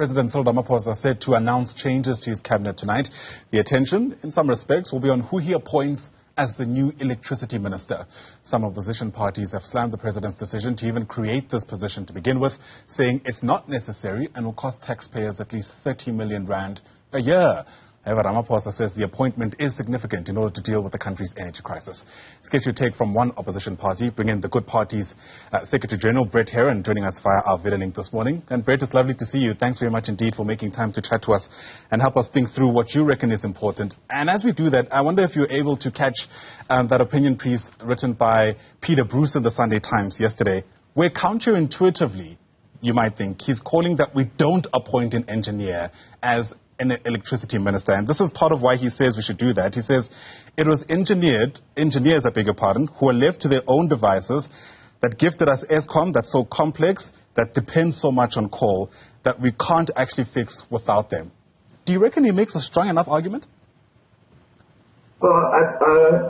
President Cyril Ramaphosa said to announce changes to his cabinet tonight. The attention, in some respects, will be on who he appoints as the new electricity minister. Some opposition parties have slammed the president's decision to even create this position to begin with, saying it's not necessary and will cost taxpayers at least 30 million rand a year. However, Ramaphosa says the appointment is significant in order to deal with the country's energy crisis. Let's get your take from one opposition party, bring in the Good Party's Secretary General Brett Herron joining us via our video link this morning. And Brett, it's lovely to see you. Thanks very much indeed for making time to chat to us and help us think through what you reckon is important. And as we do that, I wonder if you're able to catch that opinion piece written by Peter Bruce in the Sunday Times yesterday, where counterintuitively, you might think, he's calling that we don't appoint an engineer as an electricity minister. And this is part of why he says we should do that. He says it was engineers, I beg your pardon, who are left to their own devices that gifted us ESCOM that's so complex, that depends so much on coal, that we can't actually fix without them. Do you reckon he makes a strong enough argument? Well,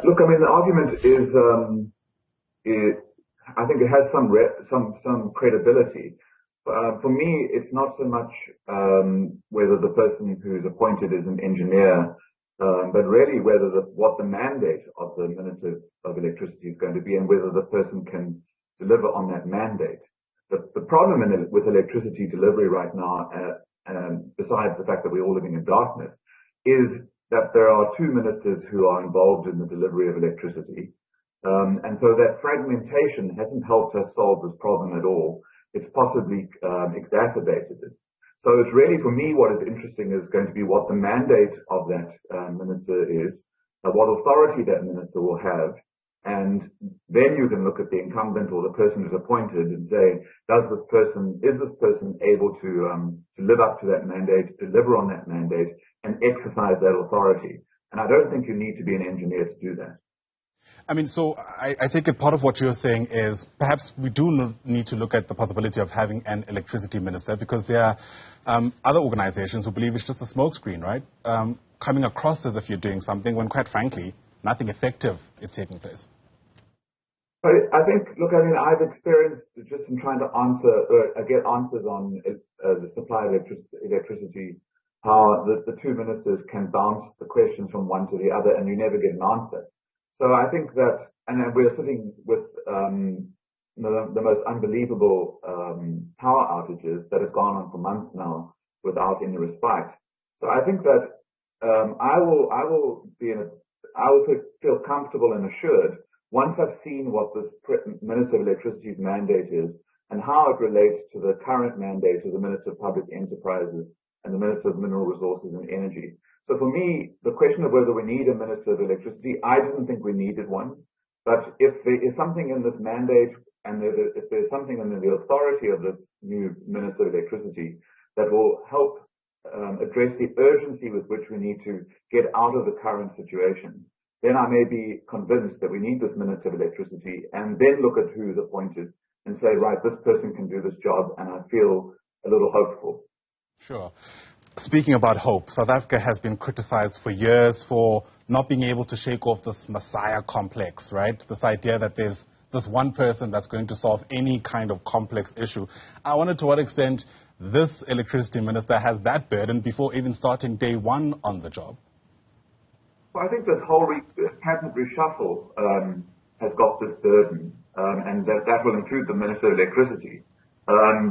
look, I mean, the argument is, I think it has some credibility. For me, it's not so much whether the person who's appointed is an engineer, but really whether what the mandate of the Minister of Electricity is going to be and whether the person can deliver on that mandate. The problem with electricity delivery right now, besides the fact that we're all living in darkness, is that there are two ministers who are involved in the delivery of electricity. And so that fragmentation hasn't helped us solve this problem at all. It's possibly exacerbated it. So it's really, for me, what is interesting is going to be what the mandate of that minister is, what authority that minister will have, and then you can look at the incumbent or the person who's appointed and say, is this person able to live up to that mandate, deliver on that mandate, and exercise that authority? And I don't think you need to be an engineer to do that. I mean, so I take it part of what you're saying is perhaps we do need to look at the possibility of having an electricity minister, because there are other organizations who believe it's just a smokescreen, right? Coming across as if you're doing something when, quite frankly, nothing effective is taking place. I think, look, I mean, I've experienced just in trying to get answers on the supply of electricity, how the two ministers can bounce the questions from one to the other and you never get an answer. So I think that, and then we're sitting with the most unbelievable power outages that have gone on for months now without any respite. So I think that I will feel comfortable and assured once I've seen what this Minister of Electricity's mandate is and how it relates to the current mandate of the Minister of Public Enterprises and the Minister of Mineral Resources and Energy. So for me, the question of whether we need a Minister of Electricity, I didn't think we needed one. But if there is something in this mandate and if there's something in the authority of this new Minister of Electricity that will help address the urgency with which we need to get out of the current situation, then I may be convinced that we need this Minister of Electricity and then look at who's appointed and say, right, this person can do this job, and I feel a little hopeful. Sure. Speaking about hope, South Africa has been criticized for years for not being able to shake off this messiah complex, right? This idea that there's this one person that's going to solve any kind of complex issue. I wonder to what extent this electricity minister has that burden before even starting day one on the job. Well, I think this whole cabinet reshuffle has got this burden, and that will include the Minister of Electricity,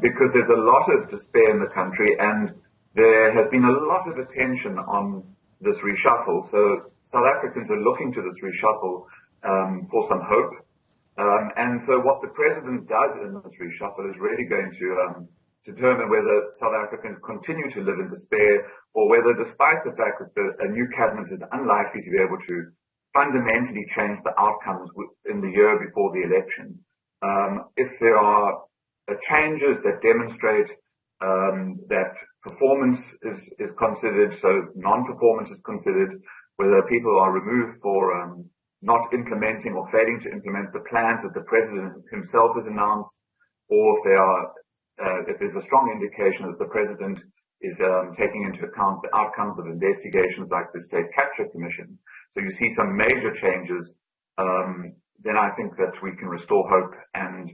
because there's a lot of despair in the country, and there has been a lot of attention on this reshuffle. So South Africans are looking to this reshuffle for some hope. And so what the president does in this reshuffle is really going to determine whether South Africans continue to live in despair, or whether, despite the fact that a new cabinet is unlikely to be able to fundamentally change the outcomes in the year before the election, if there are changes that demonstrate that performance is considered, so non-performance is considered, whether people are removed for not implementing or failing to implement the plans that the president himself has announced, or if there's a strong indication that the president is taking into account the outcomes of investigations like the State Capture Commission. So you see some major changes, then I think that we can restore hope, and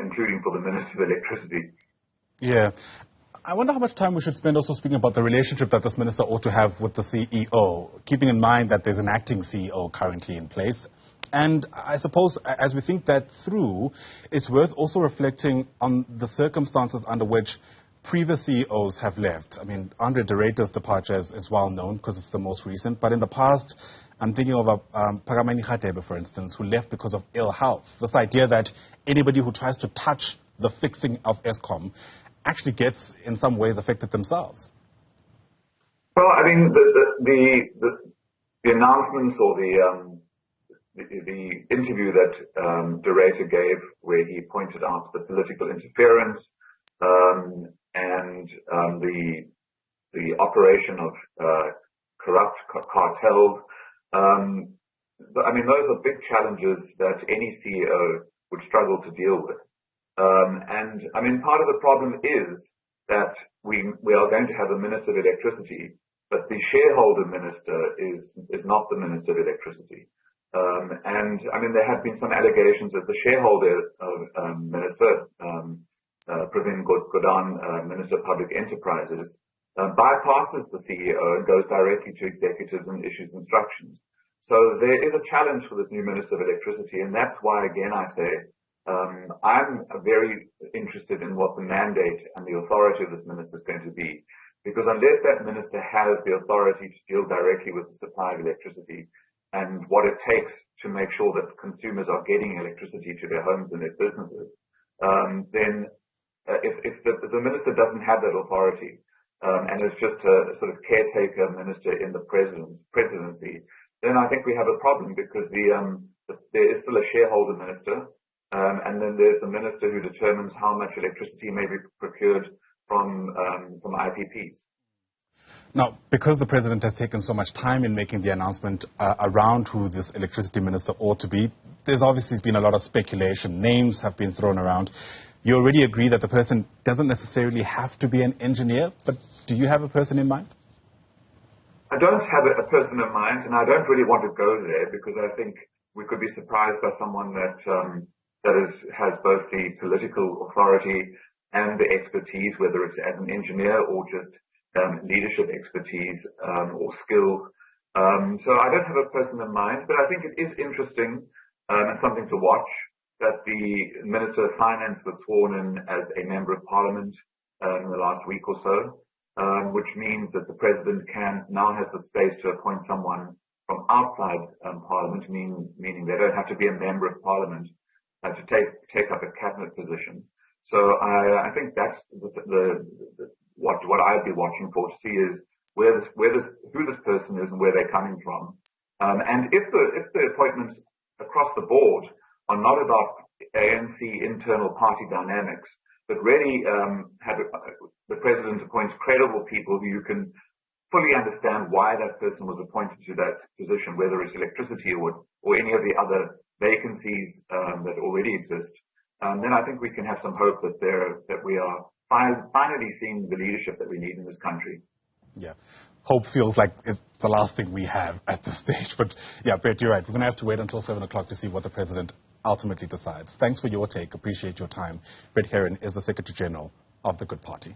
including for the Minister of Electricity. Yeah. I wonder how much time we should spend also speaking about the relationship that this minister ought to have with the CEO, keeping in mind that there's an acting CEO currently in place. And I suppose as we think that through, it's worth also reflecting on the circumstances under which previous CEOs have left. I mean, Andre de Ruyter's departure is well known because it's the most recent. But in the past, I'm thinking of Phakamani Khatebe, for instance, who left because of ill health. This idea that anybody who tries to touch the fixing of Eskom actually gets, in some ways, affected themselves. Well, I mean, the announcements or the interview that de Ruyter gave, where he pointed out the political interference and the operation of corrupt cartels. I mean, those are big challenges that any CEO would struggle to deal with. And I mean, part of the problem is that we are going to have a Minister of Electricity, but the shareholder minister is not the Minister of Electricity. And I mean, there have been some allegations that the shareholder minister, Pravin Gordhan, Minister of Public Enterprises, bypasses the CEO and goes directly to executives and issues instructions. So there is a challenge for this new Minister of Electricity, and that's why, again, I say I'm very interested in what the mandate and the authority of this minister is going to be, because unless that minister has the authority to deal directly with the supply of electricity and what it takes to make sure that consumers are getting electricity to their homes and their businesses, then if the minister doesn't have that authority and is just a sort of caretaker minister in the presidency, then I think we have a problem, because there is still a shareholder minister. And then there's the minister who determines how much electricity may be procured from IPPs. Now, because the president has taken so much time in making the announcement around who this electricity minister ought to be, there's obviously been a lot of speculation. Names have been thrown around. You already agree that the person doesn't necessarily have to be an engineer, but do you have a person in mind? I don't have a person in mind, and I don't really want to go there, because I think we could be surprised by someone that has both the political authority and the expertise, whether it's as an engineer or just leadership expertise or skills. So I don't have a person in mind, but I think it is interesting and something to watch that the Minister of Finance was sworn in as a Member of Parliament in the last week or so, which means that the President now has the space to appoint someone from outside Parliament, meaning they don't have to be a Member of Parliament to take up a cabinet position. So I think that's what I'd be watching for, to see is who this person is and where they're coming from. And if the appointments across the board are not about ANC internal party dynamics, but really the president appoints credible people who you can fully understand why that person was appointed to that position, whether it's electricity or any of the other vacancies that already exist, then I think we can have some hope that we are finally seeing the leadership that we need in this country. Yeah. Hope feels like it's the last thing we have at this stage. But yeah, Brett, you're right. We're going to have to wait until 7 o'clock to see what the president ultimately decides. Thanks for your take. Appreciate your time. Brett Herron is the Secretary General of the Good Party.